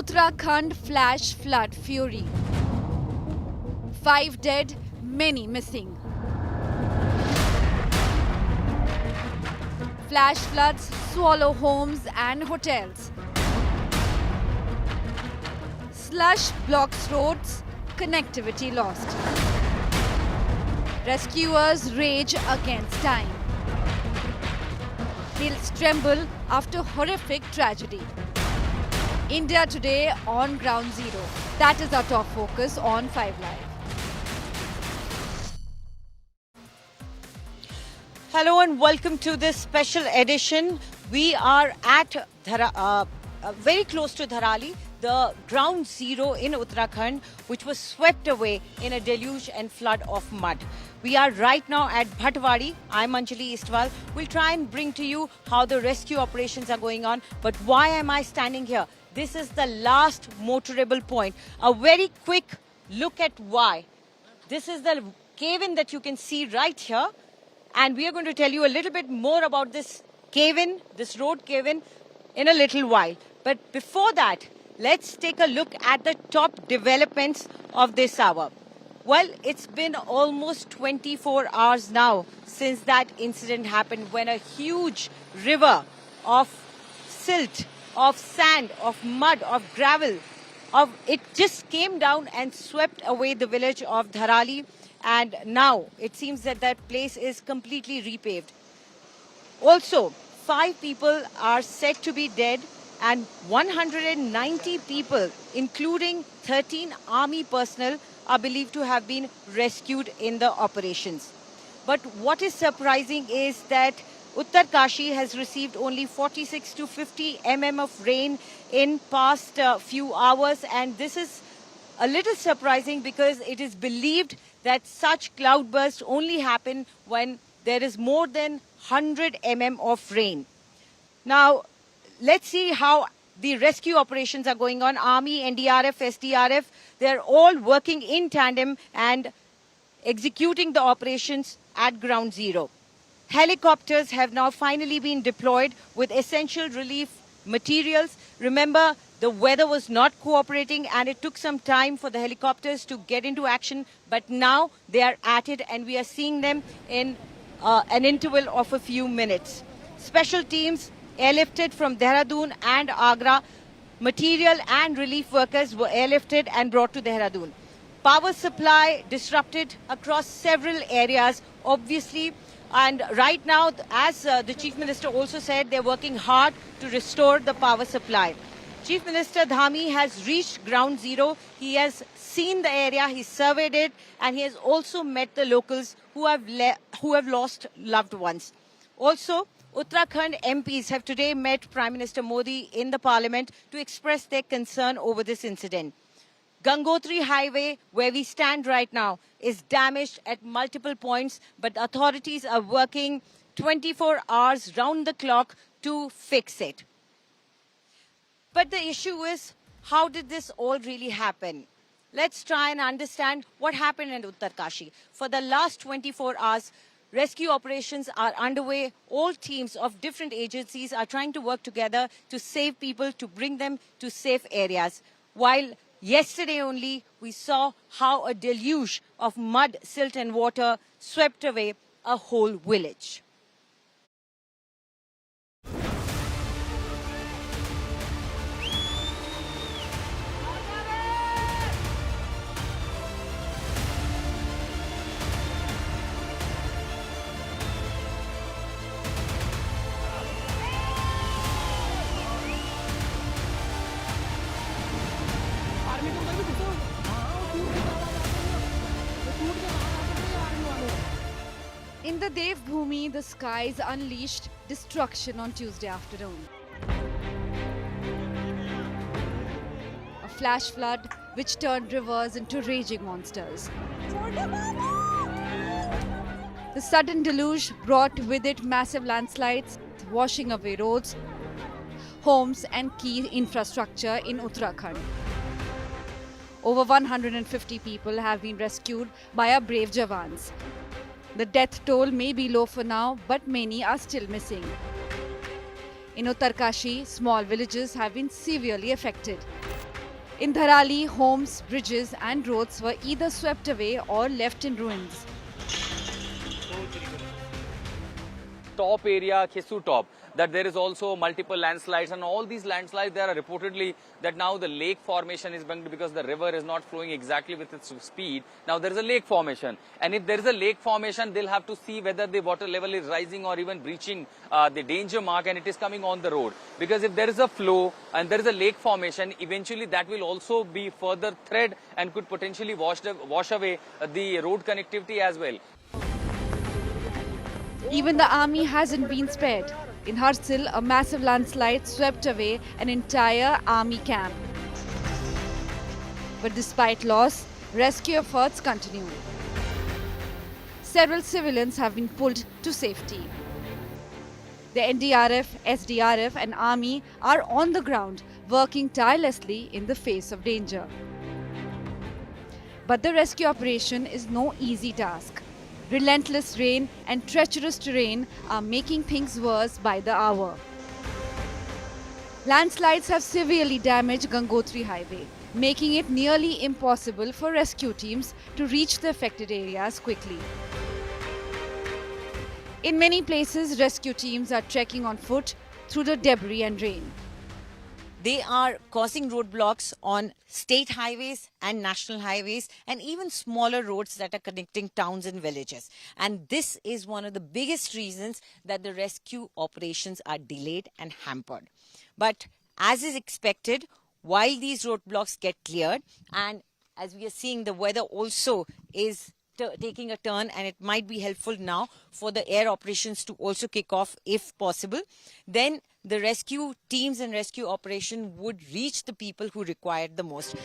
Uttarakhand flash flood fury. 5 dead, many missing. Flash floods swallow homes and hotels. Slush blocks roads, connectivity lost. Rescuers rage against time. Hills tremble after horrific tragedy. India today on ground zero. That is our top focus on 5 Live. Hello and welcome to this special edition. We are at very close to Dharali, the ground zero in Uttarakhand, which was swept away in a deluge and flood of mud. We are right now at Bhatwadi. I'm Anjali Istwal. We'll try and bring to you how the rescue operations are going on. But why am I standing here? This is the last motorable point. A very quick look at why. This is the cave-in that you can see right here. And we are going to tell you a little bit more about this cave-in, this road cave-in, in a little while. But before that, let's take a look at the top developments of this hour. Well, it's been almost 24 hours now since that incident happened when a huge river of silt, of sand, of mud, of gravel, it just came down and swept away the village of Dharali. And now it seems that that place is completely repaved. Also, 5 people are said to be dead and 190 people, including 13 army personnel, are believed to have been rescued in the operations. But what is surprising is that Uttarkashi has received only 46 to 50 mm of rain in past few hours, and this is a little surprising because it is believed that such cloudbursts only happen when there is more than 100 mm of rain. Now, let's see how the rescue operations are going on. Army, NDRF, SDRF, they're all working in tandem and executing the operations at ground zero. Helicopters have now finally been deployed with essential relief materials. Remember, the weather was not cooperating and it took some time for the helicopters to get into action, but now they are at it and we are seeing them in an interval of a few minutes. Special teams airlifted from Dehradun and Agra. Material and relief workers were airlifted and brought to Dehradun. Power supply disrupted across several areas, obviously. And right now, as the Chief Minister also said, they're working hard to restore the power supply. Chief Minister Dhami has reached ground zero. He has seen the area, he surveyed it, and he has also met the locals who have lost loved ones. Also, Uttarakhand MPs have today met Prime Minister Modi in the Parliament to express their concern over this incident. Gangotri Highway, where we stand right now, is damaged at multiple points, but authorities are working 24 hours round the clock to fix it. But the issue is, how did this all really happen? Let's try and understand what happened in Uttarkashi. For the last 24 hours, rescue operations are underway. All teams of different agencies are trying to work together to save people, to bring them to safe areas. While yesterday only, we saw how a deluge of mud, silt and water swept away a whole village. In the Dev Bhumi, the skies unleashed destruction on Tuesday afternoon. A flash flood which turned rivers into raging monsters. The sudden deluge brought with it massive landslides, washing away roads, homes and key infrastructure in Uttarakhand. Over 150 people have been rescued by our brave Jawans. The death toll may be low for now, but many are still missing. In Uttarkashi, small villages have been severely affected. In Dharali, homes, bridges and roads were either swept away or left in ruins. Top area, Kesu top, that there is also multiple landslides, and all these landslides, there are reportedly that now the lake formation is going to, because the river is not flowing exactly with its speed. Now there is a lake formation, and if there is a lake formation, they'll have to see whether the water level is rising or even breaching the danger mark, and it is coming on the road. Because if there is a flow and there is a lake formation, eventually that will also be further thread and could potentially wash away the road connectivity as well. Even the army hasn't been spared. In Harsil, a massive landslide swept away an entire army camp. But despite loss, rescue efforts continue. Several civilians have been pulled to safety. The NDRF, SDRF and army are on the ground, working tirelessly in the face of danger. But the rescue operation is no easy task. Relentless rain and treacherous terrain are making things worse by the hour. Landslides have severely damaged Gangotri Highway, making it nearly impossible for rescue teams to reach the affected areas quickly. In many places, rescue teams are trekking on foot through the debris and rain. They are causing roadblocks on state highways and national highways and even smaller roads that are connecting towns and villages. And this is one of the biggest reasons that the rescue operations are delayed and hampered. But as is expected, while these roadblocks get cleared, and as we are seeing, the weather also is taking a turn, and it might be helpful now for the air operations to also kick off if possible, then the rescue teams and rescue operation would reach the people who require the most.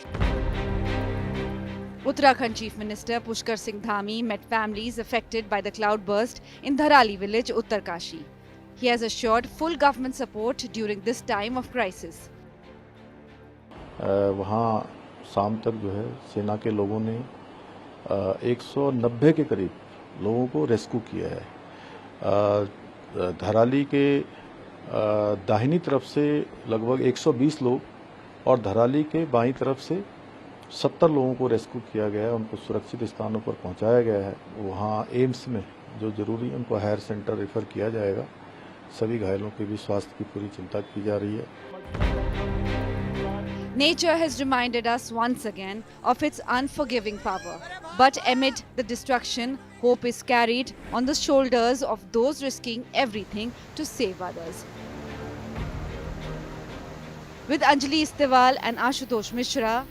Uttarakhand Chief Minister Pushkar Singh Dhami met families affected by the cloudburst in Dharali village, Uttarkashi. He has assured full government support during this time of crisis. वहाँ शाम तक जो है सेना के लोगों ने 190 के करीब लोगों को रेस्क्यू किया है। धराली के दाहिनी तरफ से लगभग 120 लोग और धराली के बाईं तरफ से 70 लोगों को रेस्क्यू किया गया है। उनको सुरक्षित स्थानों पर पहुंचाया गया है। वहाँ एम्स में जो जरूरी उनको हायर सेंटर रेफर किया जाएगा। सभी घायलों के भी स्वास्थ्य की पूरी चिंता की जा रही है। Nature has reminded us once again of its unforgiving power. But amid the destruction, hope is carried on the shoulders of those risking everything to save others. With Anjali Istiwal and Ashutosh Mishra,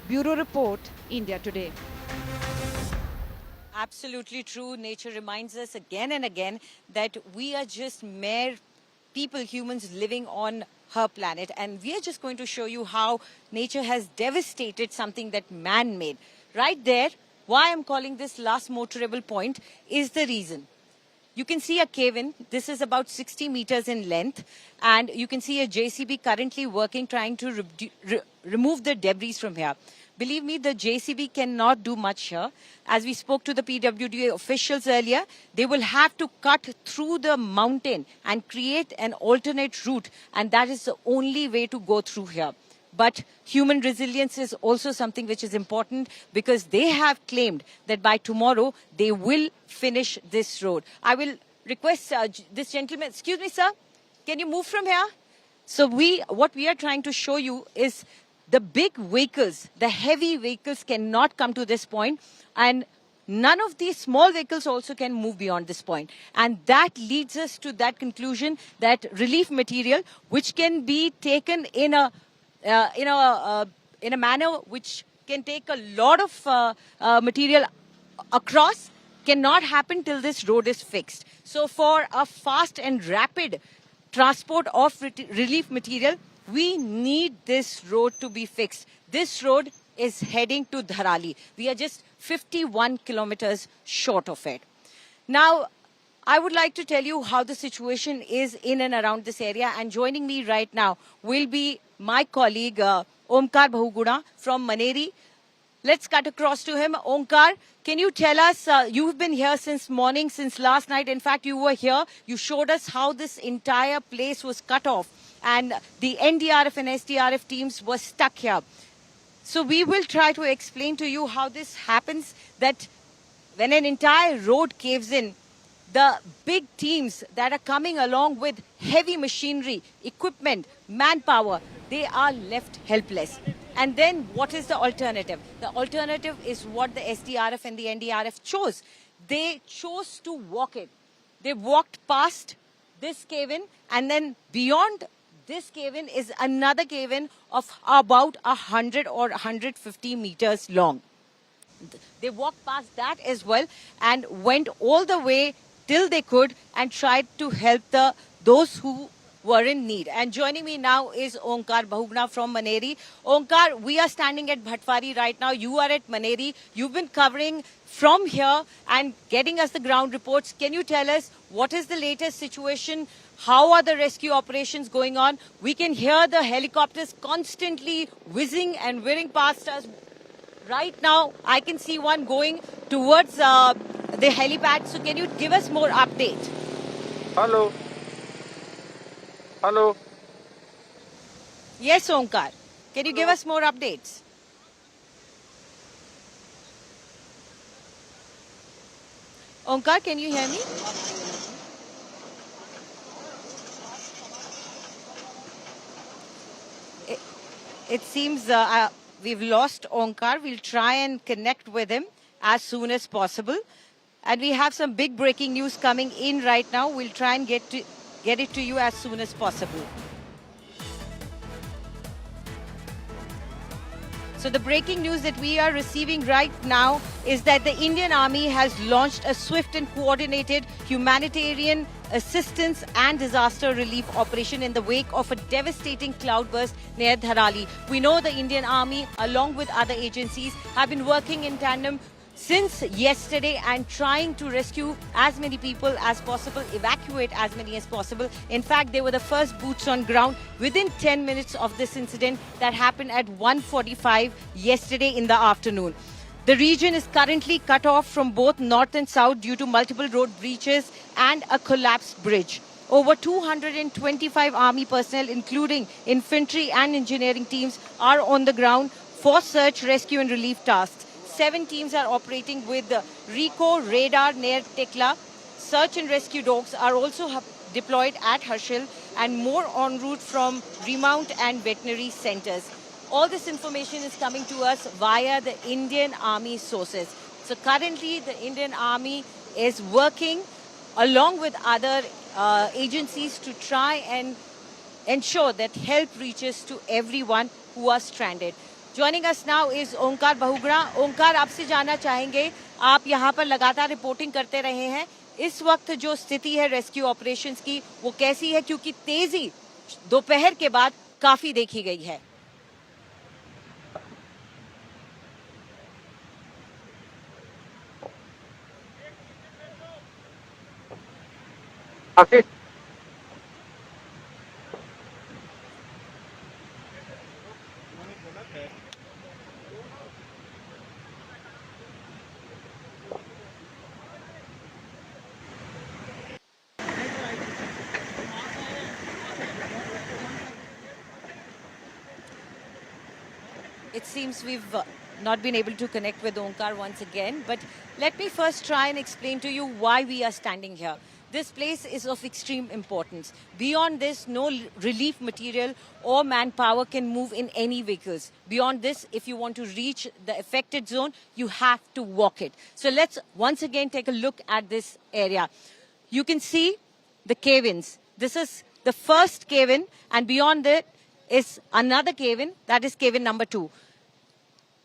Bureau Report, India Today. Absolutely true. Nature reminds us again and again that we are just mere people, humans living on her planet, and we are just going to show you how nature has devastated something that man made. Right there, why I'm calling this last motorable point is the reason. You can see a cave-in. This is about 60 meters in length, and you can see a JCB currently working, trying to remove the debris from here. Believe me, the JCB cannot do much here. As we spoke to the PWD officials earlier, they will have to cut through the mountain and create an alternate route, and that is the only way to go through here. But human resilience is also something which is important, because they have claimed that by tomorrow they will finish this road. I will request this gentleman, excuse me sir, can you move from here? So what we are trying to show you is the big vehicles, the heavy vehicles cannot come to this point, and none of these small vehicles also can move beyond this point. And that leads us to that conclusion that relief material, which can be taken in a manner which can take a lot of material across, cannot happen till this road is fixed. So for a fast and rapid transport of relief material, we need this road to be fixed. This road is heading to Dharali. We are just 51 kilometers short of it. Now, I would like to tell you how the situation is in and around this area. And joining me right now will be my colleague, Omkar Bahuguna from Maneri. Let's cut across to him. Omkar, can you tell us, you've been here since morning, since last night. In fact, you were here. You showed us how this entire place was cut off, and the NDRF and SDRF teams were stuck here. So we will try to explain to you how this happens, that when an entire road caves in, the big teams that are coming along with heavy machinery, equipment, manpower, they are left helpless. And then what is the alternative? The alternative is what the SDRF and the NDRF chose. They chose to walk it. They walked past this cave-in, and then beyond this cave-in is another cave-in of about 100 or 150 meters long. They walked past that as well and went all the way till they could and tried to help those who were in need. And joining me now is Onkar Bahugna from Maneri. Onkar, we are standing at Bhatwari right now. You are at Maneri. You've been covering from here and getting us the ground reports. Can you tell us what is the latest situation? How are the rescue operations going on? We can hear the helicopters constantly whizzing and whirring past us. Right now, I can see one going towards the helipad. So can you give us more update? Hello. Hello. Yes, Onkar. Can you give us more updates? Onkar, can you hear me? It seems we've lost Onkar. We'll try and connect with him as soon as possible. And we have some big breaking news coming in right now. We'll try and get it to you as soon as possible. So the breaking news that we are receiving right now is that the Indian Army has launched a swift and coordinated humanitarian assistance and disaster relief operation in the wake of a devastating cloudburst near Dharali. We know the Indian Army, along with other agencies, have been working in tandem since yesterday and trying to rescue as many people as possible, evacuate as many as possible. In fact, they were the first boots on ground within 10 minutes of this incident that happened at 1:45 yesterday in the afternoon. The region is currently cut off from both north and south due to multiple road breaches and a collapsed bridge. Over 225 army personnel, including infantry and engineering teams, are on the ground for search, rescue and relief tasks. 7 teams are operating with the RICO radar near Tekla. Search and rescue dogs are also deployed at Harshil and more en route from remount and veterinary centers. All this information is coming to us via the Indian Army sources. So currently the Indian Army is working along with other agencies to try and ensure that help reaches to everyone who are stranded. Joining us now is ओंकार बहुगुणा. ओंकार, आपसे जानना चाहेंगे, आप यहाँ पर लगातार reporting करते रहे हैं. इस वक्त जो स्थिति है रेस्क्यू ऑपरेशंस की, वो कैसी है? क्योंकि तेजी दोपहर के बाद काफी देखी गई है. It seems we've not been able to connect with Onkar once again, but let me first try and explain to you why we are standing here. This place is of extreme importance. Beyond this, no relief material or manpower can move in any vehicles. Beyond this, if you want to reach the affected zone, you have to walk it. So let's once again take a look at this area. You can see the cave-ins. This is the first cave-in, and beyond it is another cave-in, that is cave-in number 2.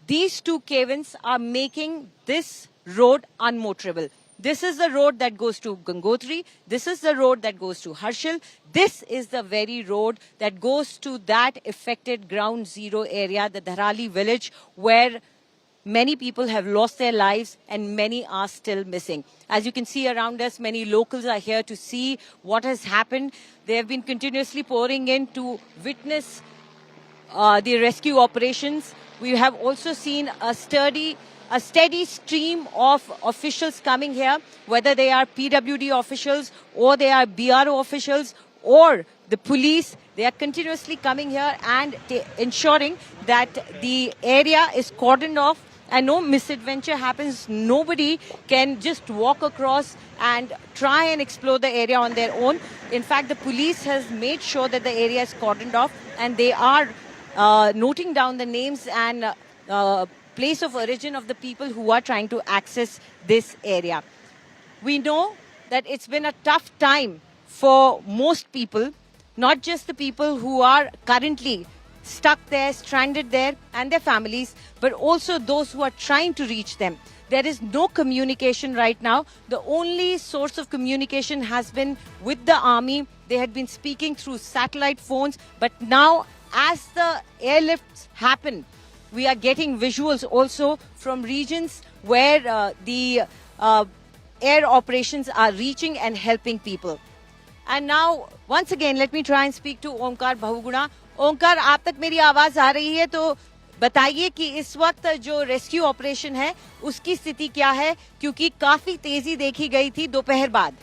These 2 cave-ins are making this road unmotorable. This is the road that goes to Gangotri. This is the road that goes to Harshil. This is the very road that goes to that affected ground zero area, the Dharali village, where many people have lost their lives and many are still missing. As you can see around us, many locals are here to see what has happened. They have been continuously pouring in to witness the rescue operations. We have also seen a steady stream of officials coming here, whether they are PWD officials or they are BRO officials or the police They are continuously coming here and ensuring that the area is cordoned off and no misadventure happens. Nobody can just walk across and try and explore the area on their own. In fact, the police has made sure that the area is cordoned off, and they are noting down the names and place of origin of the people who are trying to access this area. We know that it's been a tough time for most people, not just the people who are currently stuck there, stranded there, and their families, but also those who are trying to reach them. There is no communication right now. The only source of communication has been with the army. They had been speaking through satellite phones, but now as the airlifts happen, we are getting visuals also from regions where the air operations are reaching and helping people. And now, once again, let me try and speak to Omkar Bahuguna. Omkar, आप तक मेरी आवाज आ रही है तो बताइए कि इस वक्त जो रेस्क्यू ऑपरेशन है उसकी स्थिति क्या है, क्योंकि काफी तेजी देखी गई थी दोपहर बाद।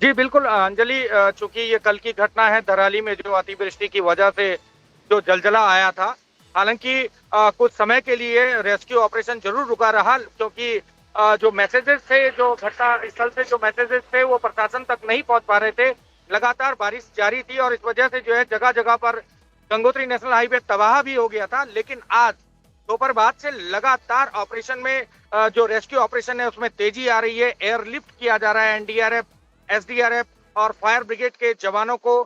जी बिल्कुल अंजलि, चूंकि ये कल की घटना है धराली में जो अतिवृष्टि की वजह से जो जलजला आया था, हालांकि कुछ समय के लिए रेस्क्यू ऑपरेशन जरूर रुका रहा, क्योंकि जो मैसेजेस थे, जो घटना स्थल से जो मैसेजेस थे वो प्रशासन तक नहीं पहुंच पा रहे थे। लगातार बारिश जारी थी और इस वजह से जो है जगह जगह पर गंगोत्री नेशनल हाईवे तबाह भी हो गया था। लेकिन आज दोपहर बाद से लगातार ऑपरेशन में जो रेस्क्यू ऑपरेशन है उसमें तेजी आ रही है। एयरलिफ्ट किया जा रहा है। एनडीआरएफ, एसडीआरएफ और फायर ब्रिगेड के जवानों को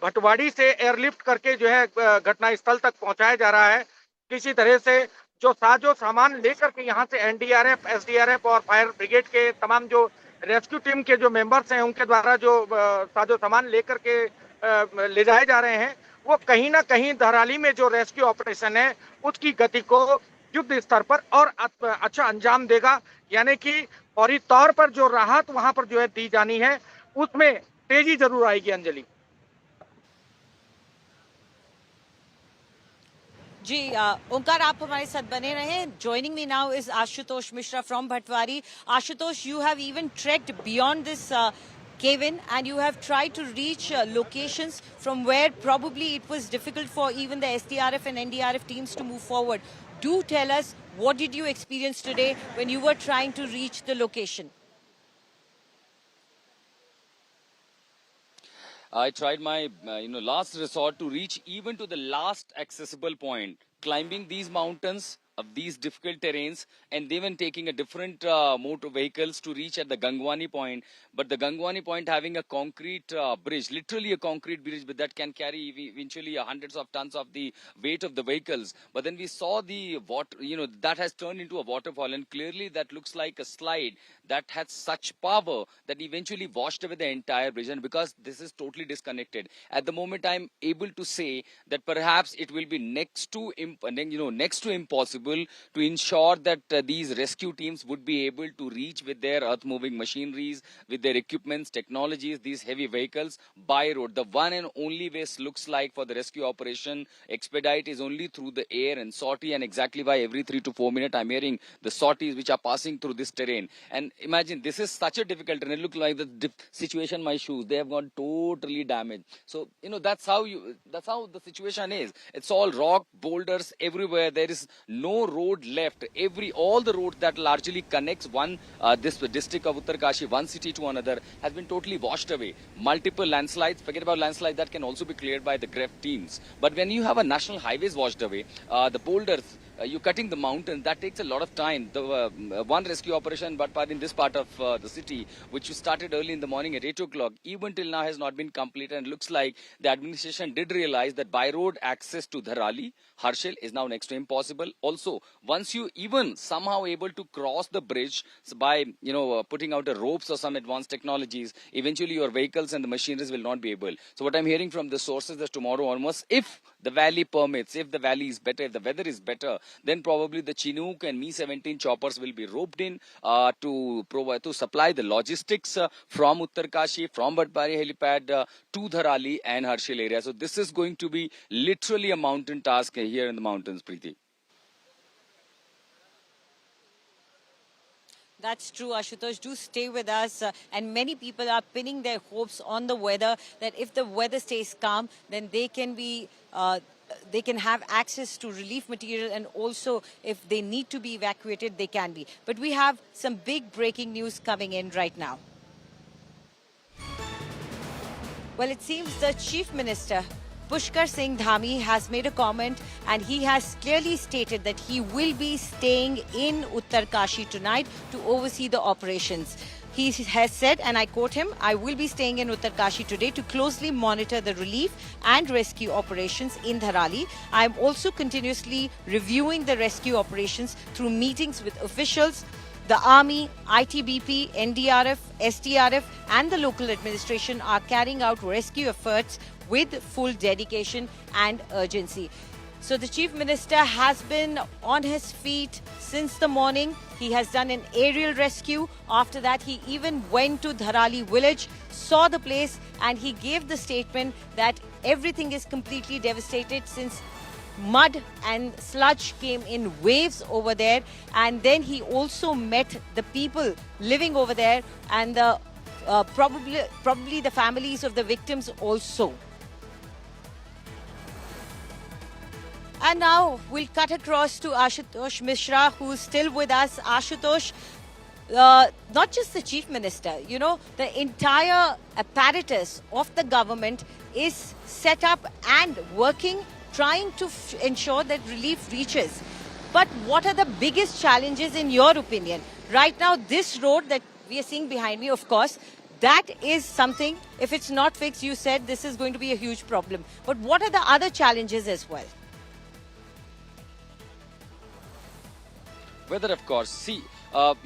भटवाड़ी से एयरलिफ्ट करके जो है घटना स्थल तक पहुंचाया जा रहा है। किसी तरह से जो साजो सामान लेकर के यहाँ से एनडीआरएफ, एसडीआरएफ और फायर ब्रिगेड के तमाम जो रेस्क्यू टीम के जो मेंबर्स हैं उनके द्वारा जो साजो सामान लेकर के ले जाए जा रहे हैं, वो कहीं ना कहीं धराली में जो रेस्क्यू ऑपरेशन है उसकी गति को युद्ध स्तर पर और अच्छा अंजाम देगा। यानी कि फौरी तौर पर जो राहत वहां पर जो है दी जानी है उसमें तेजी जरूर आएगी। अंजलि जी, ओंकार आप हमारे साथ बने रहे। Joining me now is Ashutosh Mishra from Bhatwari. Ashutosh, you have even trekked beyond this cave-in and you have tried to reach locations from where probably it was difficult for even the SDRF and NDRF teams to move forward. Do tell us, what did you experience today when you were trying to reach the location? I tried my last resort to reach even to the last accessible point, climbing these mountains of these difficult terrains, and even taking a different motor vehicles to reach at the Gangwani point. But the Gangwani point having a concrete bridge, literally a concrete bridge, but that can carry eventually hundreds of tons of the weight of the vehicles. But then we saw the water, that has turned into a waterfall, and clearly that looks like a slide that had such power that eventually washed away the entire bridge. And because this is totally disconnected, at the moment I'm able to say that perhaps it will be next to impossible to ensure that these rescue teams would be able to reach with their earth-moving machineries, with their equipments, technologies, these heavy vehicles by road. The one and only way looks like for the rescue operation expedite is only through the air and sortie, and exactly why every 3 to 4 minutes I'm hearing the sorties which are passing through this terrain. And imagine, this is such a difficult terrain. It looks like the situation, my shoes, they have gone totally damaged. So, that's how the situation is. It's all rock, boulders everywhere. There is no road left. All the roads that largely connects this district of Uttarkashi, one city to another, has been totally washed away. Multiple landslides, forget about landslides, that can also be cleared by the GREF teams. But when you have a national highways washed away, the boulders, you're cutting the mountain, that takes a lot of time. The one rescue operation, but in this part of the city, which started early in the morning at 8 o'clock, even till now has not been completed. And looks like the administration did realize that by road access to Dharali, Harshil is now next to impossible. Also, once you even somehow able to cross the bridge by, putting out the ropes or some advanced technologies, eventually your vehicles and the machineries will not be able. So what I'm hearing from the sources is tomorrow onwards, if the valley permits, if the valley is better, if the weather is better, then probably the Chinook and Mi-17 choppers will be roped in to supply the logistics from Uttarkashi, from Bhatwari helipad to Dharali and Harshil area. So this is going to be literally a mountain task here in the mountains, Preeti. That's true, Ashutosh. Do stay with us. And many people are pinning their hopes on the weather, that if the weather stays calm, then they can be... they can have access to relief material, and also if they need to be evacuated, they can be. But we have some big breaking news coming in right now. Well, it seems the Chief Minister, Pushkar Singh Dhami, has made a comment, and he has clearly stated that he will be staying in Uttarkashi tonight to oversee the operations. He has said, and I quote him, "I will be staying in Uttarkashi today to closely monitor the relief and rescue operations in Dharali. I am also continuously reviewing the rescue operations through meetings with officials. The Army, ITBP, NDRF, SDRF and the local administration are carrying out rescue efforts with full dedication and urgency." So the Chief Minister has been on his feet since the morning. He has done an aerial rescue. After that, he even went to Dharali village, saw the place, and he gave the statement that everything is completely devastated since mud and sludge came in waves over there. And then he also met the people living over there, and the probably the families of the victims also. And now we'll cut across to Ashutosh Mishra, who's still with us. Ashutosh, not just the Chief Minister, you know, the entire apparatus of the government is set up and working, trying to ensure that relief reaches. But what are the biggest challenges in your opinion? Right now, this road that we are seeing behind me, of course, that is something, if it's not fixed, you said this is going to be a huge problem. But what are the other challenges as well? Weather, of course. See,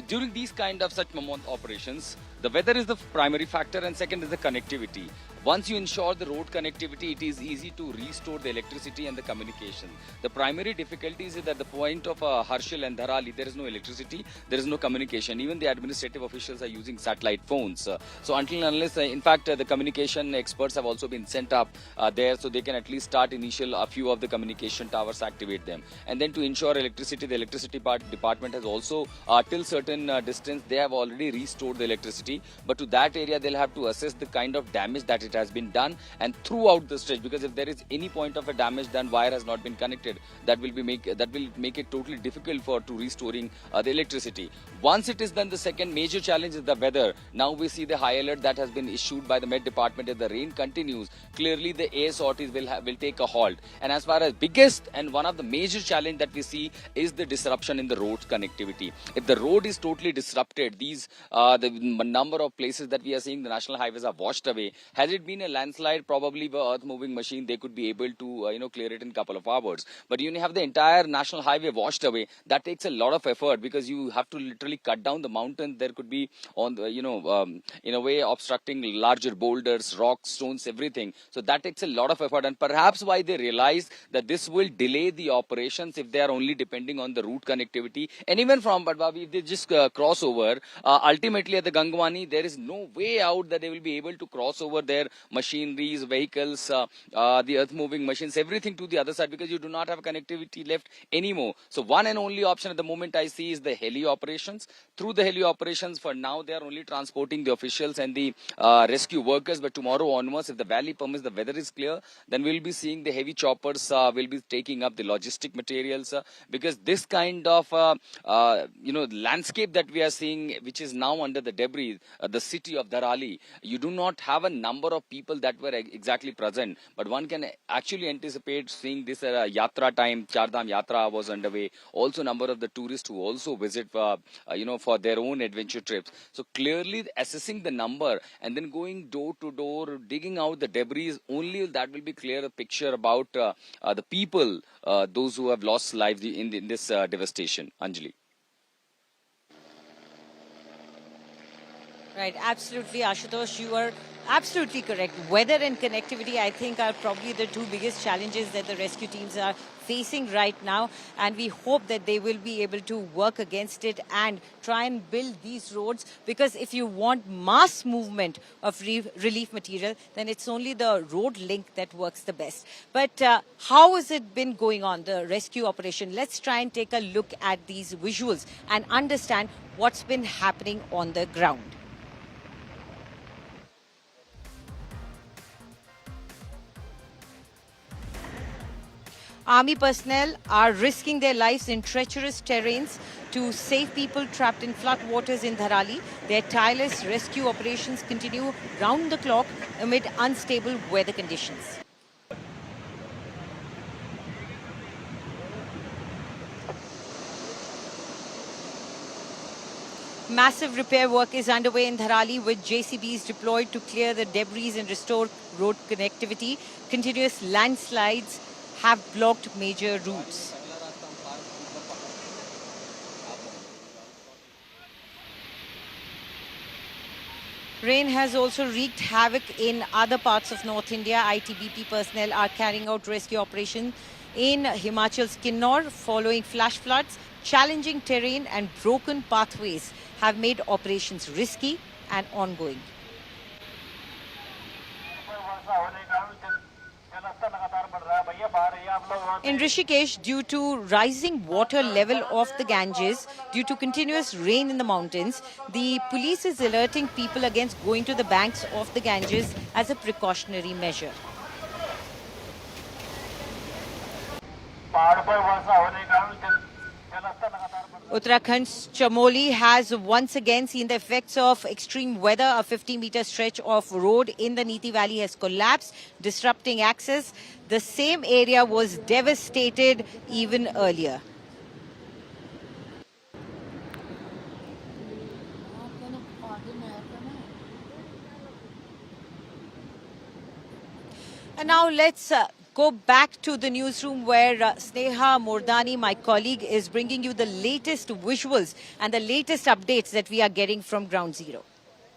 during these kind of such mammoth operations, the weather is the primary factor, and second is the connectivity. Once you ensure the road connectivity, it is easy to restore the electricity and the communication. The primary difficulty is that at the point of Harshil and Dharali, there is no electricity, there is no communication. Even the administrative officials are using satellite phones. So until and unless, in fact, the communication experts have also been sent up there, so they can at least start a few of the communication towers, activate them. And then to ensure electricity, the electricity department has also, till certain distance, they have already restored the electricity. But to that area, they'll have to assess the kind of damage that it has been done, and throughout the stretch, because if there is any point of a damage, then wire has not been connected, that will make it totally difficult to restoring the electricity. Once it is done, the second major challenge is the weather. Now we see the high alert that has been issued by the Met Department. If the rain continues, clearly the air sorties will take a halt. And as far as biggest and one of the major challenge that we see is the disruption in the road connectivity. If the road is totally disrupted, the number of places that we are seeing the national highways are washed away. Has it been a landslide, probably the earth moving machine, they could be able to clear it in a couple of hours. But you have the entire national highway washed away. That takes a lot of effort, because you have to literally cut down the mountain. There could be on the, in a way obstructing larger boulders, rocks, stones, everything. So that takes a lot of effort, and perhaps why they realize that this will delay the operations if they are only depending on the route connectivity. And even from Badwabi, if they just cross over, ultimately at the Gangwani, there is no way out that they will be able to cross over their machineries, vehicles, the earth moving machines, everything to the other side, because you do not have connectivity left anymore. So one and only option at the moment I see is the heli operations. Through the heli operations, for now they are only transporting the officials and the rescue workers, but tomorrow onwards, if the valley permits, the weather is clear, then we'll be seeing the heavy choppers will be taking up the logistic materials, because this kind of landscape that we are seeing, which is now under the debris, the city of Dharali, you do not have a number of people that were exactly present, but one can actually anticipate seeing this yatra time. Chardham Yatra was underway. Also, number of the tourists who also visit for their own adventure trips. So clearly assessing the number and then going door to door, digging out the debris, only that will be clear a picture about the people, those who have lost lives in this devastation. Anjali. Right, absolutely, Ashutosh. You are absolutely correct. Weather and connectivity, I think, are probably the two biggest challenges that the rescue teams are facing right now. And we hope that they will be able to work against it and try and build these roads. Because if you want mass movement of relief material, then it's only the road link that works the best. But how has it been going on, the rescue operation? Let's try and take a look at these visuals and understand what's been happening on the ground. Army personnel are risking their lives in treacherous terrains to save people trapped in flood waters in Dharali. Their tireless rescue operations continue round the clock amid unstable weather conditions. Massive repair work is underway in Dharali with JCBs deployed to clear the debris and restore road connectivity. Continuous landslides have blocked major routes. Rain has also wreaked havoc in other parts of North India. ITBP personnel are carrying out rescue operations in Himachal's Kinnaur following flash floods. Challenging terrain and broken pathways have made operations risky and ongoing. In Rishikesh, due to rising water level of the Ganges, due to continuous rain in the mountains, the police is alerting people against going to the banks of the Ganges as a precautionary measure. Uttarakhand's Chamoli has once again seen the effects of extreme weather. A 50-meter stretch of road in the Niti Valley has collapsed, disrupting access. The same area was devastated even earlier. And now let's go back to the newsroom where Sneha Mordani, my colleague, is bringing you the latest visuals and the latest updates that we are getting from Ground Zero.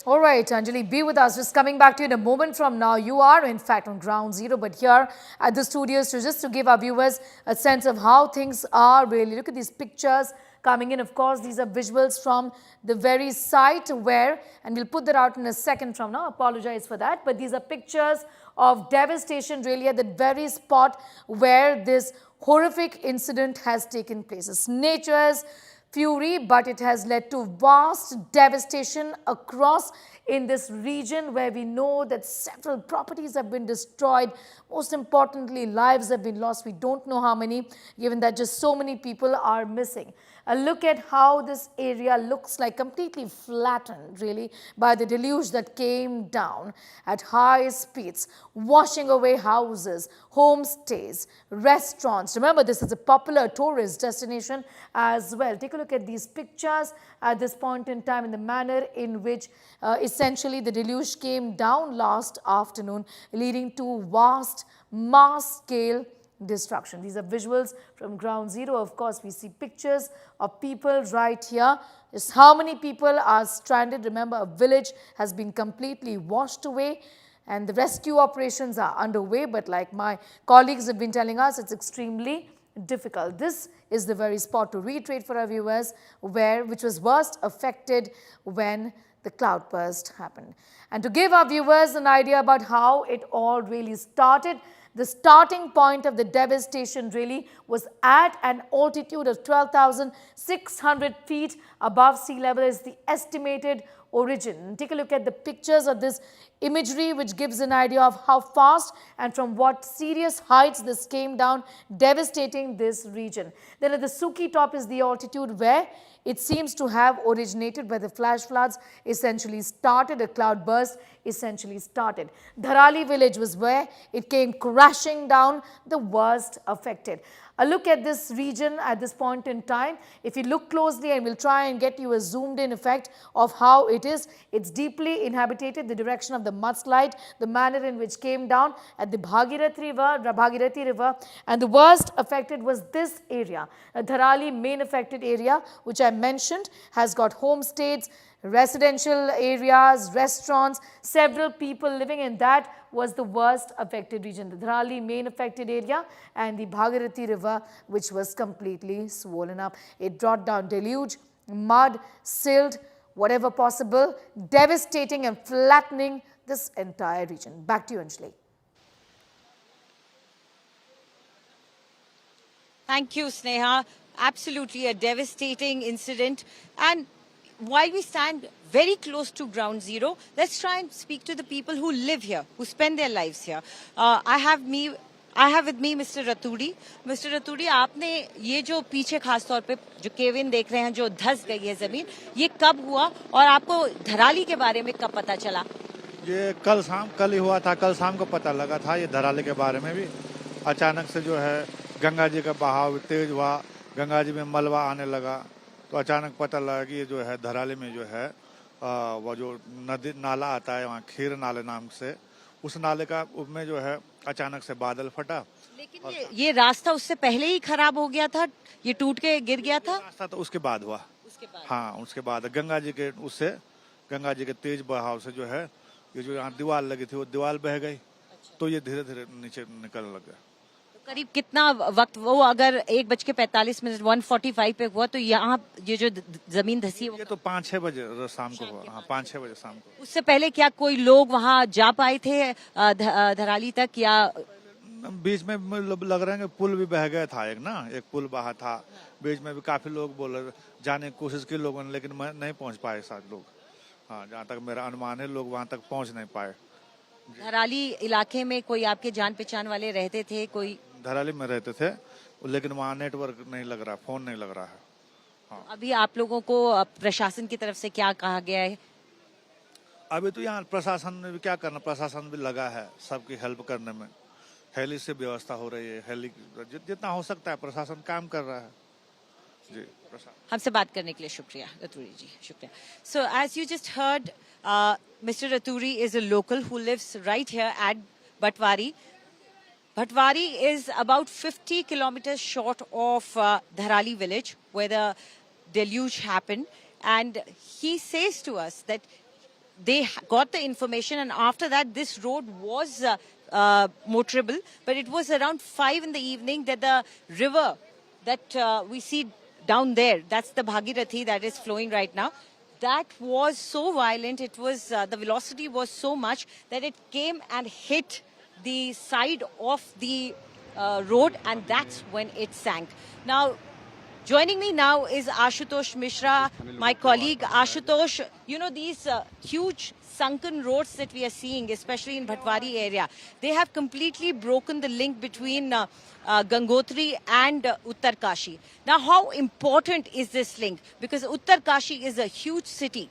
All right, Anjali, be with us. Just coming back to you in a moment from now. You are, in fact, on Ground Zero, but here at the studios just to give our viewers a sense of how things are really. Look at these pictures coming in. Of course, these are visuals from the very site where, and we'll put that out in a second from now. Apologize for that. But these are pictures of devastation really at the very spot where this horrific incident has taken place. It's nature's fury, but it has led to vast devastation across in this region where we know that several properties have been destroyed. Most importantly, lives have been lost. We don't know how many, given that just so many people are missing. A look at how this area looks like, completely flattened really by the deluge that came down at high speeds, washing away houses, homestays, restaurants. Remember, this is a popular tourist destination as well. Take a look at these pictures at this point in time, in the manner in which essentially the deluge came down last afternoon, leading to vast mass-scale destruction. These are visuals from Ground Zero. Of course, we see pictures of people right here. Just how many people are stranded. Remember, a village has been completely washed away and the rescue operations are underway. But like my colleagues have been telling us, it's extremely difficult. This is the very spot, to reiterate for our viewers, which was worst affected when the cloudburst happened. And to give our viewers an idea about how it all really started, the starting point of the devastation really was at an altitude of 12,600 feet above sea level is the estimated origin. Take a look at the pictures of this imagery, which gives an idea of how fast and from what serious heights this came down, devastating this region. Then at the Suki top is the altitude where it seems to have originated, where the flash floods essentially started, a cloudburst essentially started. Dharali village was where it came crashing down, the worst affected. A look at this region at this point in time. If you look closely, and we'll try and get you a zoomed in effect of how it is. It's deeply inhabited, the direction of the mudslide, the manner in which came down at the Bhagirathi river, and the worst affected was this area. Dharali main affected area, which I mentioned, has got homestays, residential areas, restaurants, several people living in that was the worst affected region. The Dharali main affected area and the Bhagirathi river, which was completely swollen up. It brought down deluge, mud, silt, whatever possible, devastating and flattening this entire region. Back to you, Anjali. Thank you, Sneha. Absolutely a devastating incident. And while we stand very close to ground zero, let's try and speak to the people who live here, who spend their lives here. I have with me Mr. Raturi. Mr. Raturi, आपने ये जो पीछे खास तौर पे जो Kevin देख रहे हैं जो धंस गई है जमीन, ये कब हुआ और आपको धराली के बारे में कब पता चला? ये कल ही हुआ था। कल शाम को पता लगा था ये धराली के बारे में भी। अचानक से जो है गंगा जी का बहाव तेज हुआ, गंगा जी में मलबा आने लगा, तो अचानक पता लगा कि ये जो है धराली में जो है वो जो नदी नाला आता है वहाँ खीर नाले नाम से, उस नाले का में जो है अचानक से बादल फटा। लेकिन ये रास्ता उससे पहले ही खराब हो गया था, ये टूट के गिर गया था? रास्ता तो उसके बाद हुआ। हाँ, उसके बाद गंगा जी के तेज बहाव से जो है ये जो यहाँ दीवार लगी थी वो दीवार बह गई। तो ये धीरे धीरे नीचे निकलने लग गया। करीब कितना वक्त वो अगर 1:45 1:45 पे हुआ तो यहाँ ये जो जमीन धसी है ये तो 5-6 बजे शाम को हुआ। हाँ, 5-6 बजे शाम को। उससे पहले क्या कोई लोग वहाँ जा पाए थे धराली तक या? बीच में लग रहा है कि पुल भी बह गया था एक पुल बहा था। बीच में भी काफी लोग बोले जाने की कोशिश की लोगों ने, लेकिन नहीं पहुँच पाए सारे लोग। हाँ, जहाँ तक मेरा अनुमान है लोग वहाँ तक पहुँच नहीं पाए। धराली इलाके में कोई आपके जान पहचान वाले रहते थे? कोई धराली में रहते थे, लेकिन वहाँ नेटवर्क नहीं लग रहा, फोन नहीं लग रहा है। हाँ। अभी आप लोगों को प्रशासन की तरफ से क्या कहा गया है? अभी तो यहाँ प्रशासन ने भी क्या करना, प्रशासन भी लगा है सबकी हेल्प करने में। हेली से व्यवस्था हो रही है, हेली जितना हो सकता है प्रशासन काम कर रहा है। जी, हमसे बात करने के लिए शुक्रिया रतूरी जी, शुक्रिया। So as you just heard, mister Raturi is a local who lives right here at Bhatwari. Bhatwari is about 50 kilometers short of Dharali village where the deluge happened, and he says to us that they got the information and after that this road was motorable, but it was around 5 in the evening that the river that we see down there, that's the Bhagirathi that is flowing right now, that was so violent, it was the velocity was so much that it came and hit the side of the road, and that's when it sank. Now, joining me now is Ashutosh Mishra, my colleague. Ashutosh, you know, these huge sunken roads that we are seeing, especially in Bhatwari area, they have completely broken the link between Gangotri and Uttarkashi. Now, how important is this link? Because Uttarkashi is a huge city.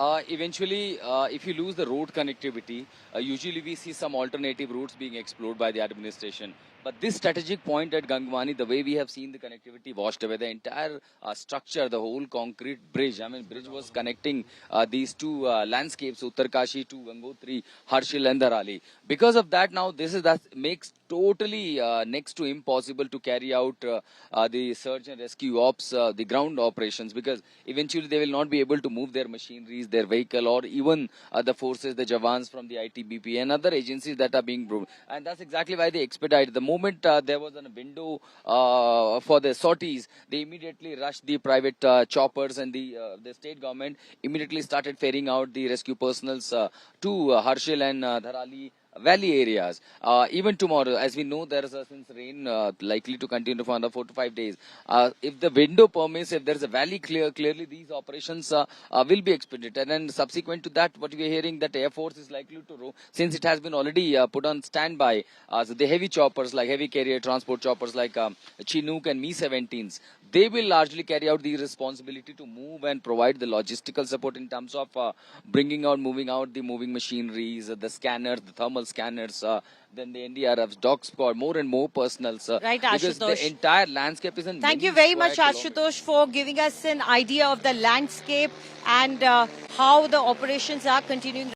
Eventually, if you lose the road connectivity, usually we see some alternative routes being explored by the administration. But this strategic point at Gangwani, the way we have seen the connectivity washed away, the entire structure, the whole concrete bridge, I mean, bridge was connecting these two landscapes, Uttarkashi to Gangotri, Harshil and Dharali. Because of that, now that makes totally next to impossible to carry out the search and rescue ops, the ground operations, because eventually they will not be able to move their machineries, their vehicle, or even the forces, the Jawans from the ITBP and other agencies that are being brought. And that's exactly why they expedited. The moment there was a window for the sorties, they immediately rushed the private choppers, and the state government immediately started ferrying out the rescue personals to Harshil and Dharali valley areas. Even tomorrow, as we know, there is since rain likely to continue for another 4 to 5 days. If the window permits, if there is a valley clearly these operations will be expedited. And subsequent to that, what we are hearing, that Air Force is likely to row, since it has been already put on standby. So the heavy choppers, like heavy carrier transport choppers like Chinook and Mi-17s, they will largely carry out the responsibility to move and provide the logistical support in terms of bringing out, moving out the moving machineries, the scanners, the thermal scanners, then the NDRFs, dog squad, more and more personals. Right, because Ashutosh. the entire landscape is in Thank you very much, Ashutosh, for giving us an idea of the landscape and how the operations are continuing.